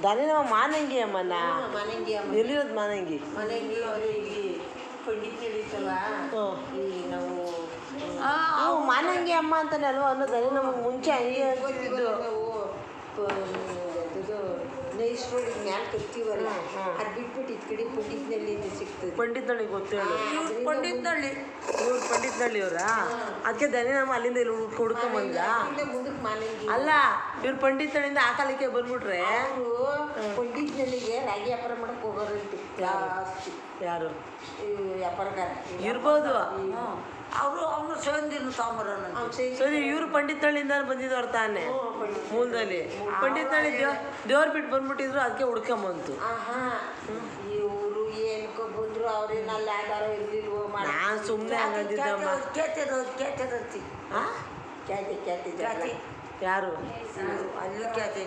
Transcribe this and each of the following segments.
ದನಿನಮ್ಮ ಮಾನಂಗಿ ಅಮ್ಮನ ಮಾನಂಗಿ ಅಮ್ಮ ಎಲ್ಲಿರೋದು ಮಾನಂಗಿ ಅವರು ಇಲ್ಲಿ ಪಂಡಿತ್ ನಡೀತಲ್ಲ ನಾವು ಮಾನಂಗಿ ಅಮ್ಮ ಅಂತಾನೆ ಅಲ್ವಾ ಅನ್ನೋದು ನಮಗೆ ಮುಂಚೆ ಹಂಗೆ ಗೊತ್ತಿದ್ದು ನೈಸ್ ರೋಡ್ ಮ್ಯಾಲೆ ಕರ್ತೀವಲ್ಲ ಅದು ಬಿಟ್ಬಿಟ್ಟು ಇದ್ ಕಡೆ ಪಂಡಿತ್ನಳ್ಳಿ ಸಿಗ್ತದೆ. ಪಂಡಿತ್ನಳ್ಳಿ ಗೊತ್ತೇಳಿ ಪಂಡಿತ್ನಳ್ಳಿ ಇವ್ರು ಪಂಡಿತ್ನಳ್ಳಿ ಅವರ ಅದಕ್ಕೆ ದನಿನಮ್ಮ ಅಲ್ಲಿಂದ ಇಲ್ಲಿ ಹುಡ್ಕೊಂಬಂದ ಮುಂದಕ್ಕೆ ಮಾನಂಗಿ ಅಲ್ಲ ಇವ್ರು ಪಂಡಿತ್ನಳ್ಳಿಯಿಂದ ಆ ಕಾಲಕ್ಕೆ ಬಂದ್ಬಿಟ್ರೆ ಅವರು ಪಂಡಿತ್ನಳ್ಳಿಗೆ ರಾಗಿ ವ್ಯಾಪಾರ ಮಾಡಕ್ಕೆ ಹೋಗೋರಂತೆ ಜಾಸ್ತಿ. ಯಾರು ವ್ಯಾಪಾರಗಾರ ಇರ್ಬೋದು ಅವನು ಸೇಂದಿನ ತಾಂಬರನ ಸರಿ ಇವ್ರು ಪಂಡಿತ್ನಳ್ಳಿಯಿಂದ ಬಂದಿದ್ದವ್ರು ತಾನೆ ಮೂಲದಲ್ಲಿ ಪಂಡಿತ್ನಳ್ಳಿ ದೇವ್ರ ಬಿಟ್ಟು ಬಂದ್ಬಿಟ್ಟಿದ್ರು ಅದಕ್ಕೆ ಹುಡ್ಕೊಂಬಂತು. ಇವರು ಏನಕ್ಕೋ ಬಂದ್ರು ಅವ್ರೇನಲ್ಲ ಯಾರು ಇರ್ಲಿಲ್ವೋ ನಾನು ಸುಮ್ಮನೆ ಹಂಗಂದಿದ್ದಮ್ಮ. ಖ್ಯಾತಿ ಯಾರು ಅಲ್ಲಿ ಖ್ಯಾತಿ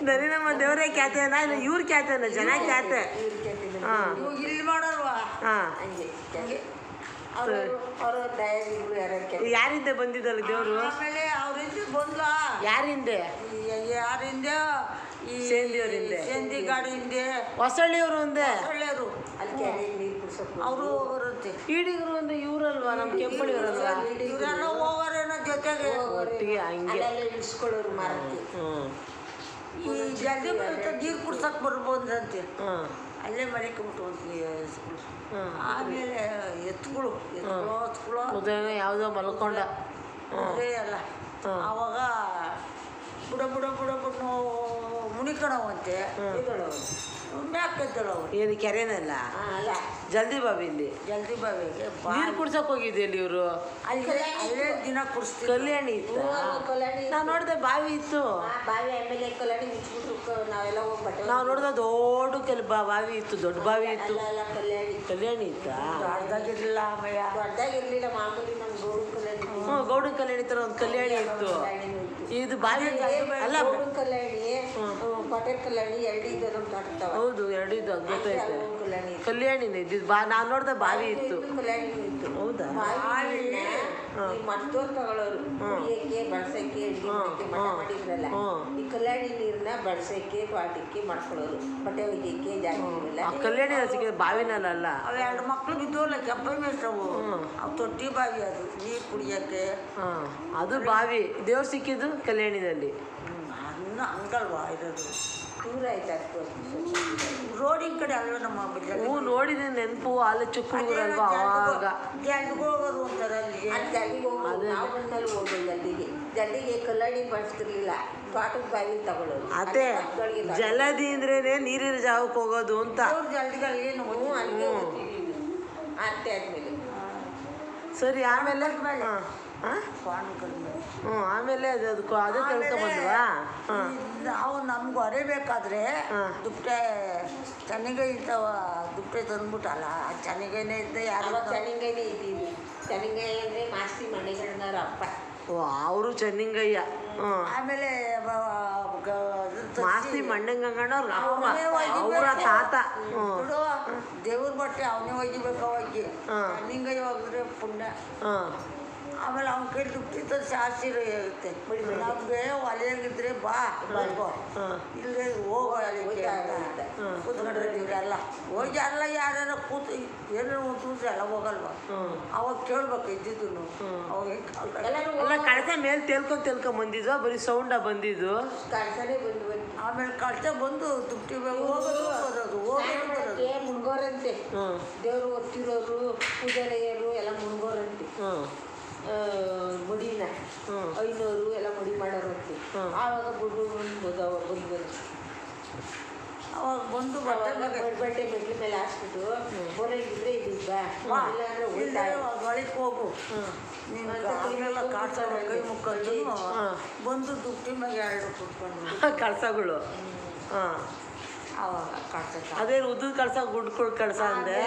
ದನಿನಮ್ಮ ದೇವರೇ ಖ್ಯಾತೆನ ಇಲ್ಲ ಇವ್ರ ಖ್ಯಾತೆನ ಜನ ಖ್ಯಾತೆ ಇಲ್ಲಿ ಮಾಡೋಲ್ವಾ ಹಾಂ ಅವರು ದಯಾಗಿರು ಯಾರಿಂದ ಬಂದಿದ್ದಲ್ಲ ದೇವರು ಆಮೇಲೆ ಅವ್ರಿಂದ ಬಂದ್ಲ ಯಾರಿಂದೆ ಯಾರಿಂದ ಈ ಸೇಂದಿಯವರಿಂದ ಸೇಂದಿ ಗಾಡಿ ಹಿಂದೆ ಹೊಸಳ್ಳಿಯವರು ಒಂದೇ ಒಳ್ಳೆಯವರು ಅಲ್ಲಿ ಕೆರೆ ನೀರು ಕುಡ್ಸೋಕೆ ಅವರು ಬರುತ್ತೆ. ಈಡಿಗರು ಒಂದು ಇವರಲ್ವಾ ನಮ್ಮ ಕೆಂಪಳಿಯವರಲ್ವಾ ಇವರೆಲ್ಲ ಹೋಗೋರೇನೋ ಜೊತೆಗೆ ಒಟ್ಟಿಗೆ ಹಂಗೆ ಇಳಿಸ್ಕೊಳ್ಳೋರು ಮಾರಕ್ಕೆ ಈ ಜಲ್ದಿ ಬರುತ್ತೆ ನೀರು ಕುಡ್ಸಕ್ಕೆ ಬರ್ಬೋದಂತೆ ಅಲ್ಲೇ ಮನೆ ಕಂಬಿಟ್ಟು ಆಮೇಲೆ ಎತ್ತುಗಳು ಯಾವುದೋ ಮಲ್ಕೊಂಡ ಅಲ್ಲ ಅವಾಗ ಬುಡ ಮುನಿಕಣವಂತೆ ಮ್ಯಾಕೆದ್ದಳು ಏನು ಕೆರೆನಲ್ಲ ಅಲ್ಲ ಜಲ್ದಿ ಬಾವಿಲಿ ಬಾವಿಗೆ ನೀರು ಕುಡ್ಸಕ್ ಹೋಗಿದ್ದೆ ಇಲ್ಲಿ ಇವರು ಅಲ್ಲೇ ದಿನ ಕುಡಿಸ್ತೀವಿ. ಕಲ್ಯಾಣಿ ಇತ್ತು ನಾವು ನೋಡಿದೆ ಬಾವಿ ಇತ್ತು ಬಾವಿ ಆಮೇಲೆ ಕಲ್ಯಾಣಿ ಮುಚ್ಚಿಬಿಟ್ರು ನಾವೆಲ್ಲ ಹೋಗ್ಬಿಟ್ಟು ನಾವು ನೋಡಿದ ದೊಡ್ಡ ಬಾವಿ ಇತ್ತು ದೊಡ್ಡ ಬಾವಿ ಇತ್ತು ಕಲ್ಯಾಣಿ ಇತ್ತಾ ದೊಡ್ಡದಾಗಿರ್ಲಿಲ್ಲ ಆಮೇಲೆ ದೊಡ್ಡದಾಗಿರ್ಲಿಲ್ಲ ಮಾಮೂಲಿ ನಮ್ಮ ಗೌಡನ ಕಲ್ಯಾಣಿ ಗೌಡನ ಕಲ್ಯಾಣಿ ತರ ಒಂದು ಕಲ್ಯಾಣಿ ಇತ್ತು ಇದು ಬಾವಿ ಅಲ್ಲ ಗೌಡನ ಕಲ್ಯಾಣಿ ಪಟೇಲ್ ಕಲ್ಯಾಣಿ ಎರಡಿದ್ದು ನಮ್ಮ ಕಾಡ್ತಾವ. ಹೌದು ಎರಡಿದ್ದು ಗೊತ್ತೈತೆ ಕಲ್ಯಾಣಿನೇ ಇದ್ದಿದ್ದು ನಾನು ನೋಡ್ದೆ ಬಾವಿ ಇತ್ತು ಕಲ್ಯಾಣಿ ಇತ್ತು. ಹೌದಾ ಮಟ್ಟೋರು ತಗೊಳ್ಳೋರು ಕುಡಿಯಕ್ಕೆ ಬಳಸಕ್ಕೆ ಅಡುಗೆ ಮಾಡಕ್ಕೆ ಮಠ ಮಾಡಿದ್ರಲ್ಲ ಈ ಕಲ್ಯಾಣಿ ನೀರನ್ನ ಬಳಸಕ್ಕೆ ತೋಟಕ್ಕೆ ಮಾಡ್ಕೊಳ್ಳೋರು ಬಟ್ಟೆ ಒಗ್ಯಕ್ಕೆ ಜಾಸ್ತಿ ಇರಲ್ಲ. ಕಲ್ಯಾಣಿ ಸಿಕ್ಕಿದ ಬಾವಿನಲ್ಲ ಅವು ಎರಡು ಮಕ್ಳು ಬಿದ್ದೋಲ್ಲ ಕೆಂಪೈ ಮೇಷ್ಟವು ಅವು ತೊಟ್ಟಿ ಬಾವಿ ಅದು ನೀರು ಕುಡಿಯೋಕ್ಕೆ ಅದು ಬಾವಿ ದೇವ್ರು ಸಿಕ್ಕಿದ್ದು ಕಲ್ಯಾಣಿನಲ್ಲಿ ಹಂಗಲ್ವಾ ಇರೋದು ದೂರ ಆಯ್ತು ಅಷ್ಟು ರೋಡಿನ ಕಡೆ ಅಲ್ವ ನಮ್ಮ ಹ್ಞೂ ನೋಡಿದ ನೆನಪು ಅಲ್ಲಿ ಚಿಕ್ಕೂರಲ್ವಾ ಅವಾಗ ಜಲ್ದಿಗೆ ಹೋಗೋದು ಅಂತಾರೆ ಅಲ್ಲಿ ಜಲ್ದಿಗೆ ಹೋಗೋದು ನಾವು ಬಂದಲ್ಲಿ ಹೋಗೋದು ಜಲ್ದಿಗೆ ಕಲ್ಯಾಣಿ ಬಳಸ್ತಿರ್ಲಿಲ್ಲ ತೋಟದ ಬಾವಿ ತಗೊಳ್ಳೋದು ಅದೇ ಜಲದಿ ಅಂದ್ರೇನೆ ನೀರಿನ ಜಾಗಕ್ಕೆ ಹೋಗೋದು ಅಂತ ಜಲ್ದಿಗೆ ಏನು ಅಲ್ಲಿಗೆ ಹೋಗ್ತೀವಿ ಅತ್ತೆ ಆದ್ಮೇಲೆ ಸರಿ ಆಮೇಲೆ ಆಮೇಲೆ ಅದೇ ತಿಳ್ಕೊಂಬಂದ್ವಾ ನಾವು ನಮ್ಗೆ ಹೊರಬೇಕಾದ್ರೆ ದುಪ್ಪಟೆ ಚೆನ್ನಗೈ ಇರ್ತಾವ ದುಪ್ಪಟೆ ತಂದ್ಬಿಟ್ಟಲ್ಲ ಚೆನ್ನಗೈನೇ ಇದ್ದೆ ಯಾರು ಚೆನ್ನಗೈನೇ ಇದ್ದೀವಿ. ಚೆನ್ನಗೈ ಅಂದರೆ ಮಾಸ್ತಿ ಮನೆಗಳನ್ನಾರ ಅಪ್ಪ ಅವರು ಚೆನ್ನಿಂಗಯ್ಯ ಆಮೇಲೆ ಮಾಸ್ತಿ ಮಂಡಂಗಣ್ಣವ್ರು ಅವರ ತಾತ ದೇವ್ರ ಬಟ್ಟೆ ಅವನೇ ಒಗಿಬೇಕು ಅವಾಗಿ ಚೆನ್ನಿಂಗೈ ಹೋಗಿದ್ರೆ ಪುಣ್ಯ. ಆಮೇಲೆ ಅವ್ನ ಕೈ ದುಡ್ಡು ತರಿಸಿ ಆಸೀರೆ ಇರುತ್ತೆ ನಮಗೆ ಒಲೆಯಾಗಿದ್ರೆ ಬಾ ಬರ್ಬೋ ಇಲ್ಲೇ ಹೋಗೋ ಕೂತ್ಕೊಂಡ್ರೆ ಇವರೆಲ್ಲ ಹೋಗಿ ಎಲ್ಲ ಯಾರ್ಯಾರ ಕೂತು ಏನೇನು ಕೂತ್ರೆ ಎಲ್ಲ ಹೋಗಲ್ವ ಅವಾಗ ಕೇಳ್ಬೇಕು ಇದ್ದಿದ್ದು ಅವಾಗ ಕಳಸ ಮೇಲೆ ತೇಲ್ಕೊಂಡ್ ಬಂದಿದ್ವಾ ಬರೀ ಸೌಂಡ ಬಂದಿದ್ದು ಕಳಸನೇ ಬಂದು ಆಮೇಲೆ ಕಳಸ ಬಂದು ದುಡ್ಡು ಹೋಗೋದು ಬರೋದು ಹೋಗೋದು ಮುನ್ಗೋರಂತೆ ದೇವರು ಒತ್ತಿರೋರು ಪೂಜಾರಿಯರು ಎಲ್ಲ ಮುನ್ಗೋರಂತೆ ಮುಡಿನ 500 ಎಲ್ಲ ಮುಡಿ ಮಾಡೋರಂತೆ. ಆವಾಗ ಬಂದು ಅವಾಗ ಬಂದು ಬಟ್ಟೆ ಮೆಟ್ಲ ಮೇಲೆ ಹಾಕ್ಬಿಟ್ಟು ಹೊರಗಿದ್ರೆ ಇಲ್ಲಾಂದ್ರೆ ಒಳಗೆ ಹೋಗು ನೀನು ಕಾಡ್ಸೋ ಕೈ ಮುಕ್ಕೊಂಡು ಬಂದು ದುಡ್ಡಿ ಮ್ಯಾಗ ಎರಡು ಕುಟ್ಕೊಂಡು ಕಳಸಗಳು ಅವಾಗ ಕಾಡ್ಸ ಅದೇ ಉದ್ದದ ಕಳಸ ಗುಡ್ಕೊಳ್ ಕಳಸ ಅಂದೆ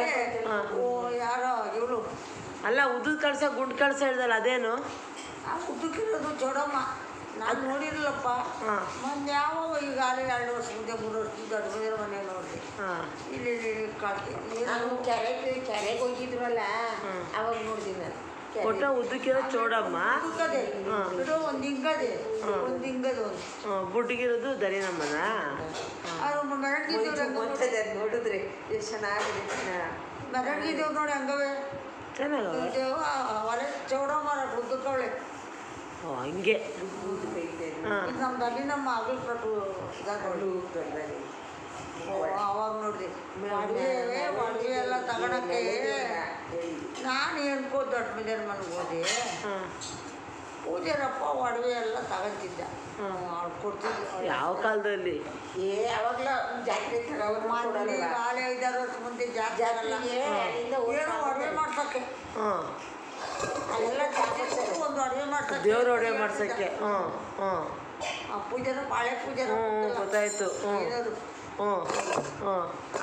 ಯಾರೋ ಇವಳು ಅಲ್ಲ ಉದ್ದದ ಕಳಸ ಗುಡ್ ಕಳಸ ಹೇಳ್ದಲ್ಲ ಅದೇನು ಆ ಉದ್ದಕ್ಕಿರೋದು ಚೌಡಮ್ಮ ನಾನು ನೋಡಿರಲ್ಲಪ್ಪ ಮೊನ್ನೆ ಯಾವಾಗ ಈಗಾಗಲೇ 2 ವರ್ಷ ಮುಂದೆ 3 ವರ್ಷದ ದೊಡ್ಡ ಮನೆ ನೋಡಿದೆ ಇಲ್ಲಿ ಕಾಡ್ತೀನಿ ನಾನು ಕೆರೆಗೆ ಹೋಗಿದ್ರಲ್ಲ ಅವಾಗ ನೋಡಿದ್ದೀನಿ ನಾನು ಒಟ್ಟ ಉದ್ದಕ್ಕಿರೋ ಚೌಡಮ್ಮ, ಹಿಂಗದೆ ಇದು ಒಂದು ಹಿಂಗದೆ ಒಂದು ಹಿಂಗದು ಬುಡ್ಗಿರೋದು ದರಿನಮ್ಮನ. ಅವ್ರು ಮೆರಗಿದ್ದೇವ್ರು ನೋಡಿದ್ರೆ ಎಷ್ಟು ಚೆನ್ನಾಗಿದೆ. ಮೆರಗಿದ್ದೇವ್ರು ನೋಡಿ ಹಂಗವೇ ಚೆನ್ನಾಗವ. ಒಲೆ ಚೌಡಮ್ಮ ಉದ್ದಕ್ಕವಳೆ. ಓ ಹಂಗೆ. ಇದು ನಮ್ದು ಅಲ್ಲಿ ನಮ್ಮ ಆಗಲ್ ಕಟ್ಟು ಅವಾಗ ನೋಡ್ರಿ ಅಡುಗೆ ಎಲ್ಲ ತಗೊಳಕ್ಕೆ ನಾನು ಏನ್ಕೋ ದೊಡ್ಡ ಮಿಲಿಯನ್ ಮನೆಗೆ ಹೋದೆ. ಪೂಜಾರಪ್ಪ ಒಡವೆ ಎಲ್ಲ ತಗೊಂತಿದ್ದ, ಅವ್ರು ಕೊಡ್ತಿದ್ದ. ಯಾವ ಕಾಲದಲ್ಲಿ? ಯಾವಾಗಲ ಜಾತ್ರೆ ಕಾಲೇ 5-6 ವರ್ಷ ಮುಂದೆ ಜಾತ್ರೆ ಆಗಲ್ಲ ಏನೋ ಒಡವೆ ಮಾಡ್ಸಕ್ಕೆ. ಅಲ್ಲೆಲ್ಲ ಜಾತ್ರೆ ಒಂದು ಒಡವೆ ಮಾಡ್ಸಕ್ಕೆ, ದೇವ್ರ ಒಡವೆ ಮಾಡ್ಸಕ್ಕೆ. ಪೂಜಾರ ಬಾಳೆ ಪೂಜಾರ ಗೊತ್ತಾಯ್ತು.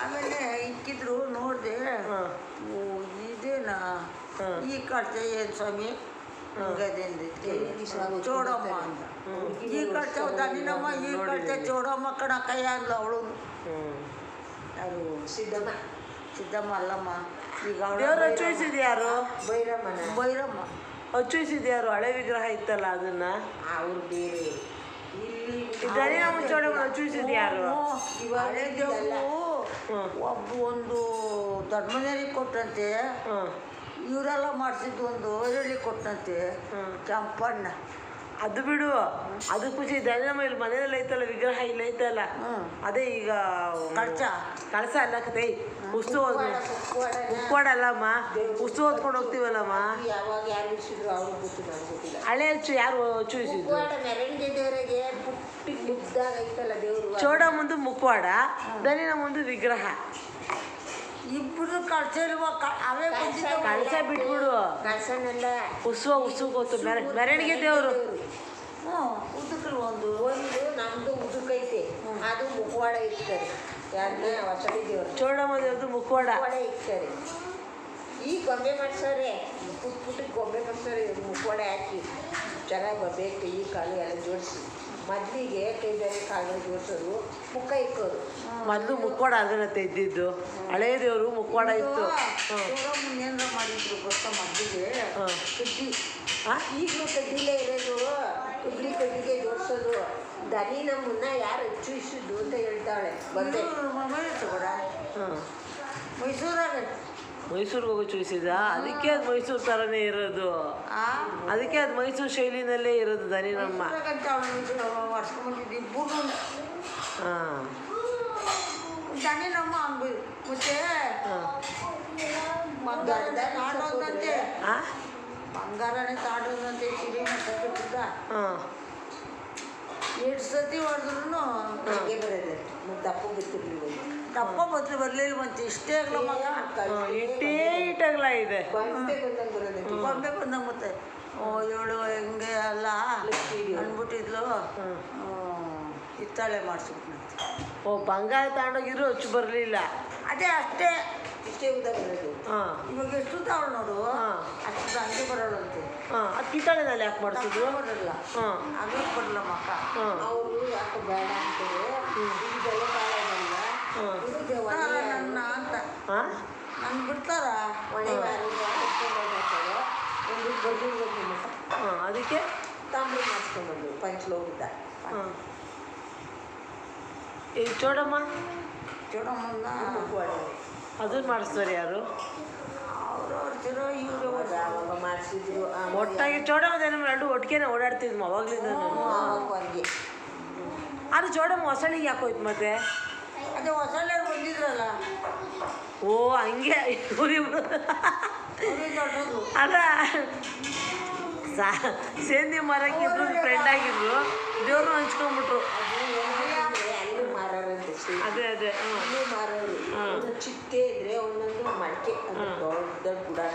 ಆಮೇಲೆ ಇಕ್ಕಿದ್ರು ನೋಡಿದೆ, ಇದೇನಾ ಈ ಖರ್ಚ ಏನು ಸ್ವಾಮಿ ಚೋಡಮ್ಮ ಅಂತ. ಈ ಖರ್ಚ ದನಿನಮ್ಮ, ಈ ಖರ್ಚ ಚೋಡಮ್ಮ ಕಣ ಕೈ ಆಗ್ಲ ಅವಳು. ಅದು ಸಿದ್ದಮ್ಮ ಅಲ್ಲಮ್ಮ. ಈಗ ದೇವ್ರು ಹಚ್ಚುಯಿಸಿದ್ಯಾರು? ಭೈರಮ್ಮ ಹಚ್ಚುಯಿಸಿದ್ಯಾರು? ಹಳೆ ವಿಗ್ರಹ ಇತ್ತಲ್ಲ ಅದನ್ನ. ಅವ್ರು ಬೇರೆ. ಇಲ್ಲಿ ದರಿನಮ್ಮ ಚೌಡಮ್ಮ ಹಚ್ಚುಯಿಸಿದ್ಯಾರು? ಹಳೆ ದೇವರು ಒಂದು ಧರ್ಮನೇರಿಗೆ ಕೊಟ್ಟಂತೆ, ಇವರೆಲ್ಲ ಮಾಡಿಸಿದ್ದು ಒಂದು ಈರುಳ್ಳಿ ಕೊಟ್ಟಂತೆ ಕೆಂಪಣ್ಣ. ಅದು ಬಿಡು, ಅದು ಖುಷಿ. ದರಿನಮ್ಮ ಇಲ್ಲಿ ಮನೆಯಲ್ಲಿ ಐತಲ್ಲ ವಿಗ್ರಹ, ಇಲ್ಲಿ ಐತಲ್ಲ ಅದೇ. ಈಗ ಕಳಸ ಅಲ್ಲಕತೆ ಉಸ್ತು ಉಕ್ವಾಡ ಅಲ್ಲಮ್ಮ, ಉಸ್ತು ಓದ್ಕೊಂಡು ಹೋಗ್ತೀವಲ್ಲಮ್ಮ. ಯಾವಾಗ ಯಾರು ಇಳಿಸಿದ್ರು ಅವ್ರಿಗೆ ಗೊತ್ತು, ನನಗೆ ಗೊತ್ತಿಲ್ಲ. ಹಳೆ ಹಚ್ಚು ಯಾರು ಹಚ್ಚುಯಿಸಿದ್ರು? ಮೆರವಣಿಗೆ ದೇವರಿಗೆ ಪುಟ್ಟಿ ಮುದ್ದಾಗ ಐತಲ್ಲ ದೇವರು. ಚೌಡಮ್ಮಂದು ಮುಖವಾಡ, ದರಿನಮ್ಮಂದು ವಿಗ್ರಹ. ಇಬ್ಬರು ಕಳಸ ಇಲ್ವ? ಅವೇ ಕಳಸ ಬಿಟ್ಬಿಡು, ಕಳ್ಸನೆಲ್ಲ ಉತ್ಸವ ಗೊತ್ತು. ಮೆರವಣಿಗೆ ದೇವರು. ಉದ್ದಕ್ಕಲ್ ಒಂದು ನಮ್ದು ಉದುಕೈತೆ, ಅದು ಮುಖವಾಡ ಇರ್ತಾರೆ. ಯಾರನ್ನ ಹೊಸಡಿ ದೇವರು ಚೌಡಮ್ಮ ದೇವ್ರದ್ದು ಮುಖವಾಡ ಇರ್ತಾರೆ. ಈ ಗೊಂಬೆ ಮಾಡ್ಸೋರೆ, ಪುಟ್ಟ ಗೊಂಬೆ ಮಾಡ್ಸೋರೆ, ಮುಖವಾಡ ಹಾಕಿ ಚೆನ್ನಾಗಿ ಬೇಕು. ಈ ಕಾಲು ಎಲ್ಲ ಜೋಡಿಸಿ ಮೊದಲಿಗೆ ಕೈ ಬೇರೆ ಕಾಲು ಜೋಡಿಸೋರು, ಮುಖ ಇಕ್ಕೋರು. ಮೊದಲು ಮುಖವಾಡ ಅದನ್ನತ್ತೆ ಇದ್ದಿದ್ದು. ಹಳೆ ದೇವರು ಮುಖವಾಡ ಇತ್ತು. ಏನಾರ ಮಾಡಿದ್ರು ಗೊತ್ತಾ ಮೊದಲಿಗೆ ಕಡ್ಡಿ. ಈಗಲೂ ಕಡ್ಡಿಲೇ ಇರೋದು, ಕಡ್ಡಿಗೆ ಜೋಡಿಸೋದು. ದನಿ ನಮ್ಮನ್ನ ಯಾರು ಹಚ್ಚುಯಿಸಿದ್ದು ಅಂತ ಹೇಳ್ತಾಳೆ. ಬಂದೆ ತಗೋಡ ಮೈಸೂರಾಗ ಮೈಸೂರಿಗೆ ಹೋಗೋ ಚೂಸಿದ, ಅದಕ್ಕೆ ಅದು ಮೈಸೂರು ಥರನೇ ಇರೋದು. ಅದಕ್ಕೆ ಅದು ಮೈಸೂರು ಶೈಲಿನಲ್ಲೇ ಇರೋದು ದರಿನಮ್ಮ. ವರ್ಷಕೊಂಡ್ಬಂದಿದ್ದು ಇಬ್ಬರು. ಹಾಂ, ದನಿನಮ್ಮ ಅಂಬಿ ಮತ್ತೆ ಬಂಗಾರನೇ ತಾಡೋದಂತೆ, ಬಂಗಾರನೇ ತಾಡೋದಂತೆ. ಸಿರಿ ಕಟ್ಟಿದ್ದ 2 ಸತಿ ಹೊಡೆದ್ರು ಹಾಗೆ ಬರೋದು. ದಪ್ಪ ಬಿತ್ತಿರ್ಲಿಲ್ಲ, ದಪ್ಪ ಬತ್ಲಿ ಬರಲಿಲ್ಲ. ಮತ್ತೆ ಇಷ್ಟೇ ಆಗಲ ಮಗ, ಇಟ್ಟಾಗಲ ಇದೆ. ಗೊಂಬೆ ಬಂದಂಗೆ ಬರೋದು. ಗೊಂಬೆ ಬಂದಂಗೆ ಮತ್ತೆ ಇವಳು ಹೆಂಗೆ ಅಲ್ಲ ಅಂದ್ಬಿಟ್ಟಿದ್ಲು. ಹಿತ್ತಾಳೆ ಮಾಡಿಸ್ಬಿಟ್ನಂತೆ. ಓ, ಬಂಗಾರ ತಗೊಂಡೋಗಿದ್ರು ಹಚ್ಚು ಬರಲಿಲ್ಲ. ಅದೇ ಅಷ್ಟೇ, ಇಷ್ಟೇ ಉದ್ದ ಬರೋದು. ಇವಾಗ ಎಷ್ಟು ತಾವಳು ನೋಡು, ಅಷ್ಟು ಹಂಗೆ ಬರೋಳಂತೆ. ಅದು ಕಿತ್ತಾಳೆನಲ್ಲಿ ಯಾಕೆ ಮಾಡಿಸಿದ್ರು? ಬರಲ್ಲ, ಹಂಗೆ ಬರಲ್ಲ ಮಕ್ಕ. ಅವರು ಯಾಕೆ ಬೇಡ ಅಂತಾರೆ. ಈಗೆಲ್ಲ ಕಾಲ ಬರಲ್ಲ ನನ್ನ ಅಂತ ನನ್ ಬಿಡ್ತಾರ. ಒಳ್ಳೆ ಒಂದು ಬರ್ದು ಮಠ. ಅದಕ್ಕೆ ತಾಂಬೂರು ಮಾಡಿಸ್ಕೊಂಡ್ಬಂದು ಪಂಚಲೋಕದ. ಈ ಚೌಡಮ್ಮ ಚೌಡಮ್ಮನ ಅದನ್ನ ಮಾಡಿಸ್ತಾರೆ ಯಾರು? ಅವ್ರವ್ರ ಚಿರೋ ಇವರು ಆವಾಗ ಮಾಡಿಸಿದ್ರು. ಒಟ್ಟಾಗಿ ಚೌಡಮ್ಮ ದರಿನಮ್ಮ ಎರಡು ಒಟ್ಟಿಗೆ ಓಡಾಡ್ತಿದ್ವು ಅವಾಗ್ಲಿಂದ. ಹೊರಗೆ ಅದು ಚೌಡಮ್ಮ ಹೊಸಳಿಗೆ ಯಾಕೆ ಹೋಯ್ತು ಮತ್ತೆ? ಅದೇ ಹೊಸಳ್ಳಿ ಬಂದಿದ್ರಲ್ಲ. ಓ ಹಂಗೆ ಇವ್ರಿಬ್ರು ದೊಡ್ಡದು ಅದ ಸೇಂದಿ ಮರಕ್ಕೆ ಇಬ್ರು ಫ್ರೆಂಡ್ ಆಗಿದ್ರು, ದೇವ್ರನ್ನ ಹಂಚ್ಕೊಂಡ್ಬಿಟ್ರು. ಅಲ್ಲೂ ಮಾರಾರಂತೆ. ಅದೇ ಅಲ್ಲೂ ಮಾರೋರು. ಚಿಟ್ಟೆ ಇದ್ರೆ ಒಂದೊಂದು ಮಡಿಕೆ ದೊಡ್ಡ ದೊಡ್ಡ ಗುಡಾಣ